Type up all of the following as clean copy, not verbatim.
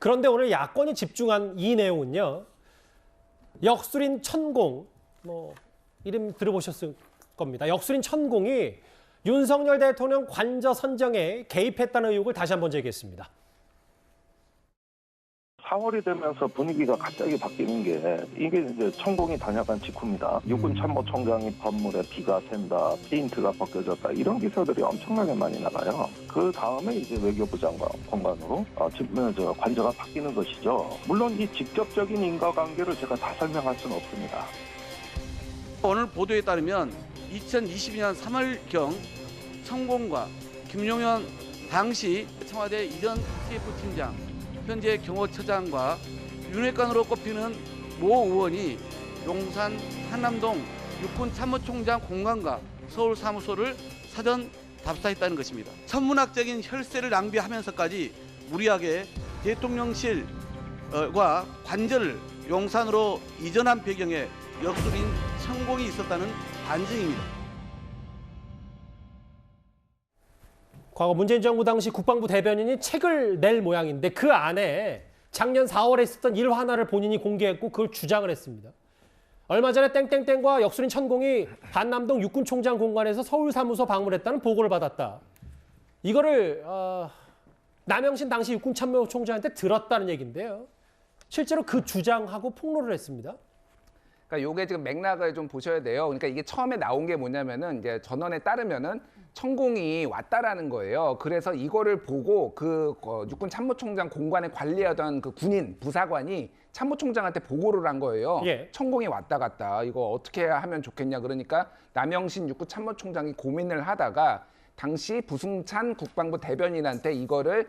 그런데 오늘 야권이 집중한 이 내용은요. 역술인 천공, 이름 들어보셨을 겁니다. 역술인 천공이 윤석열 대통령 관저 선정에 개입했다는 의혹을 다시 한번 제기했습니다. 4월이 되면서 분위기가 갑자기 바뀌는 게 이게 이제 천공이 다녀간 직후입니다. 육군 참모총장이 법물에 비가 샌다, 페인트가 벗겨졌다 이런 기사들이 엄청나게 많이 나가요. 그 다음에 이제 외교부 장관 공관으로 관저가 바뀌는 것이죠. 물론 이 직접적인 인과관계를 제가 다 설명할 수는 없습니다. 오늘 보도에 따르면 2022년 3월경 천공과 김용현 당시 청와대 이전 TF팀장 현재 경호처장과 윤핵관으로 꼽히는 모 의원이 용산 한남동 육군 참모총장 공관과 서울 사무소를 사전 답사했다는 것입니다. 천문학적인 혈세를 낭비하면서까지 무리하게 대통령실과 관저를 용산으로 이전한 배경에 역술인 천공이 있었다는 반증입니다. 과거 문재인 정부 당시 국방부 대변인이 책을 낼 모양인데 그 안에 작년 4월에 있었던 일 하나를 본인이 공개했고 그걸 주장을 했습니다. 얼마 전에 땡땡땡과 역술인 천공이 반남동 육군총장 공관에서 서울사무소 방문했다는 보고를 받았다. 이거를 남영신 당시 육군참모총장한테 들었다는 얘기인데요. 실제로 그 주장하고 폭로를 했습니다. 그러니까 요게 지금 맥락을 좀 보셔야 돼요. 그러니까 이게 처음에 나온 게 뭐냐면은 이제 전원에 따르면은 천공이 왔다라는 거예요. 그래서 이거를 보고 그 육군 참모총장 공관에 관리하던 그 군인 부사관이 참모총장한테 보고를 한 거예요. 예. 천공이 왔다 갔다 이거 어떻게 하면 좋겠냐 그러니까 남영신 육군 참모총장이 고민을 하다가 당시 부승찬 국방부 대변인한테 이거를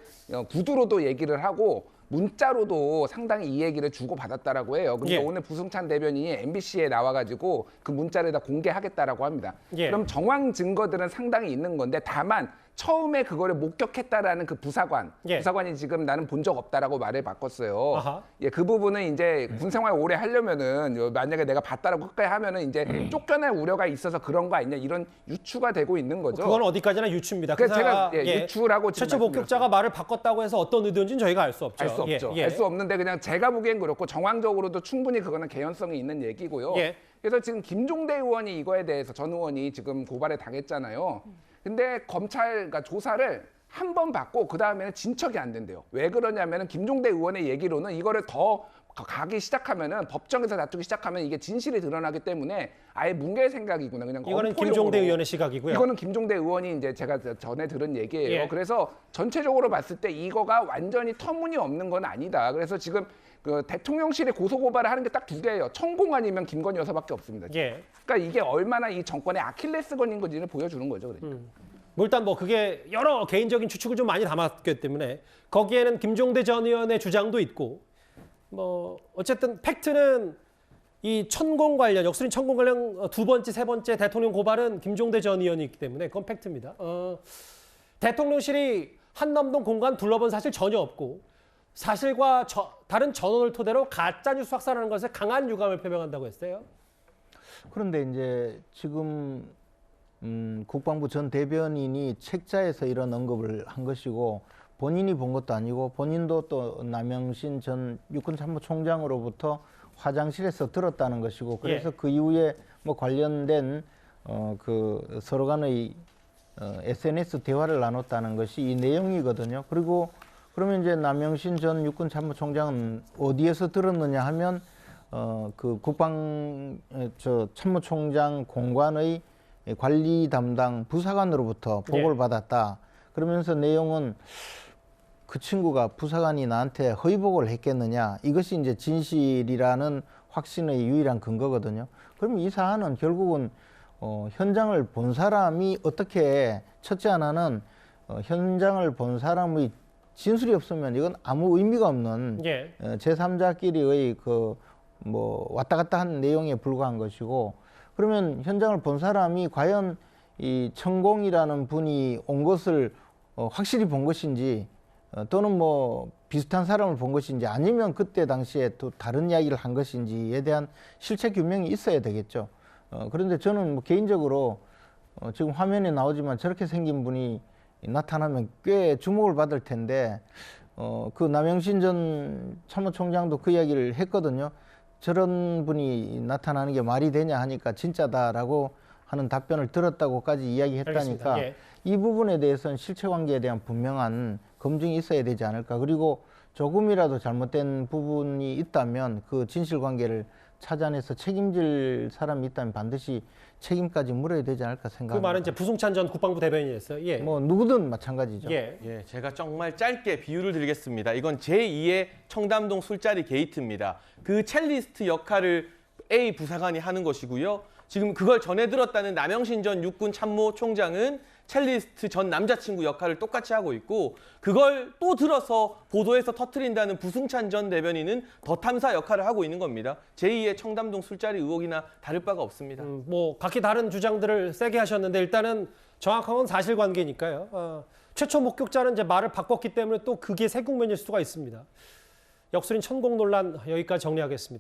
구두로도 얘기를 하고 문자로도 상당히 이 얘기를 주고받았다라고 해요. 근데 예. 오늘 부승찬 대변인이 MBC에 나와가지고 그 문자를 다 공개하겠다라고 합니다. 예. 그럼 정황 증거들은 상당히 있는 건데 다만 처음에 그거를 목격했다라는 그 부사관, 예. 부사관이 지금 나는 본 적 없다라고 말을 바꿨어요. 아하. 예, 그 부분은 이제 군 생활 오래 하려면은 만약에 내가 봤다라고 끝까지 하면은 이제 쫓겨날 우려가 있어서 그런 거 아니냐 이런 유추가 되고 있는 거죠. 그건 어디까지나 유추입니다. 그래서 제가 유추라고 지금 최초 목격자가 말을 바꿨다고 해서 어떤 의도인지는 저희가 알 수 없죠. 알 수 없죠. 알 수 없는데 그냥 제가 보기엔 그렇고 정황적으로도 충분히 그거는 개연성이 있는 얘기고요. 예. 그래서 지금 김종대 의원이 이거에 대해서 전 의원이 지금 고발을 당했잖아요. 근데 검찰과 조사를 한 번 받고 그 다음에는 진척이 안 된대요. 왜 그러냐면은 김종대 의원의 얘기로는 이거를 더 가기 시작하면은 법정에서 다투기 시작하면 이게 진실이 드러나기 때문에 아예 뭉갤 생각이구나. 그냥 이거는 엄포용으로. 김종대 의원의 시각이고요. 이거는 김종대 의원이 이제 제가 전에 들은 얘기예요. 예. 그래서 전체적으로 봤을 때 이거가 완전히 터무니없는 건 아니다. 그래서 지금 그 대통령실에 고소고발을 하는 게 딱 두 개예요. 천공 아니면 김건희 여사밖에 없습니다. 예. 그러니까 이게 얼마나 이 정권의 아킬레스건인 건지를 보여주는 거죠. 그러니까. 일단 그게 여러 개인적인 추측을 좀 많이 담았기 때문에 거기에는 김종대 전 의원의 주장도 있고 어쨌든 팩트는 이 천공 관련 역술인 천공 관련 두 번째 세 번째 대통령 고발은 김종대 전 의원이 있기 때문에 그건 팩트입니다. 대통령실이 한남동 공간 둘러본 사실 전혀 없고 사실과 다른 전원을 토대로 가짜 뉴스 확산하는 것에 강한 유감을 표명한다고 했어요. 그런데 이제 지금 국방부 전 대변인이 책자에서 이런 언급을 한 것이고 본인이 본 것도 아니고 본인도 또 남영신 전 육군 참모총장으로부터 화장실에서 들었다는 것이고 그래서 예. 그 이후에 관련된 그 서로 간의 SNS 대화를 나눴다는 것이 이 내용이거든요. 그리고 그러면 이제 남영신 전 육군 참모총장은 어디에서 들었느냐 하면 그 참모총장 공관의 관리 담당 부사관으로부터 보고를 받았다. 그러면서 내용은 그 친구가 부사관이 나한테 허위 보고를 했겠느냐. 이것이 이제 진실이라는 확신의 유일한 근거거든요. 그럼 이 사안은 결국은 현장을 본 사람이 어떻게 첫째 하나는 현장을 본 사람의 진술이 없으면 이건 아무 의미가 없는 예. 제3자끼리의 왔다 갔다 한 내용에 불과한 것이고 그러면 현장을 본 사람이 과연 이 천공이라는 분이 온 것을 확실히 본 것인지 또는 비슷한 사람을 본 것인지 아니면 그때 당시에 또 다른 이야기를 한 것인지에 대한 실체 규명이 있어야 되겠죠. 그런데 저는 개인적으로 지금 화면에 나오지만 저렇게 생긴 분이 나타나면 꽤 주목을 받을 텐데 그 남영신 전 참모총장도 그 이야기를 했거든요. 저런 분이 나타나는 게 말이 되냐 하니까 진짜다라고 하는 답변을 들었다고까지 이야기했다니까 알겠습니다. 예. 이 부분에 대해서는 실체관계에 대한 분명한 검증이 있어야 되지 않을까. 그리고 조금이라도 잘못된 부분이 있다면 그 진실관계를 찾아내서 책임질 사람이 있다면 반드시 책임까지 물어야 되지 않을까 그 생각합니다. 말은 이제 부승찬 전 국방부 대변인이었어요. 예. 뭐 누구든 마찬가지죠. 예. 예, 제가 정말 짧게 비유를 드리겠습니다. 이건 제2의 청담동 술자리 게이트입니다. 그 첼리스트 역할을 A 부사관이 하는 것이고요. 지금 그걸 전해 들었다는 남영신 전 육군 참모총장은 첼리스트 전 남자친구 역할을 똑같이 하고 있고 그걸 또 들어서 보도에서 터뜨린다는 부승찬 전 대변인은 더 탐사 역할을 하고 있는 겁니다. 제2의 청담동 술자리 의혹이나 다를 바가 없습니다. 뭐 각기 다른 주장들을 세게 하셨는데 일단은 정확한 건 사실관계니까요. 최초 목격자는 이제 말을 바꿨기 때문에 또 그게 새 국면일 수가 있습니다. 역술인 천공 논란 여기까지 정리하겠습니다.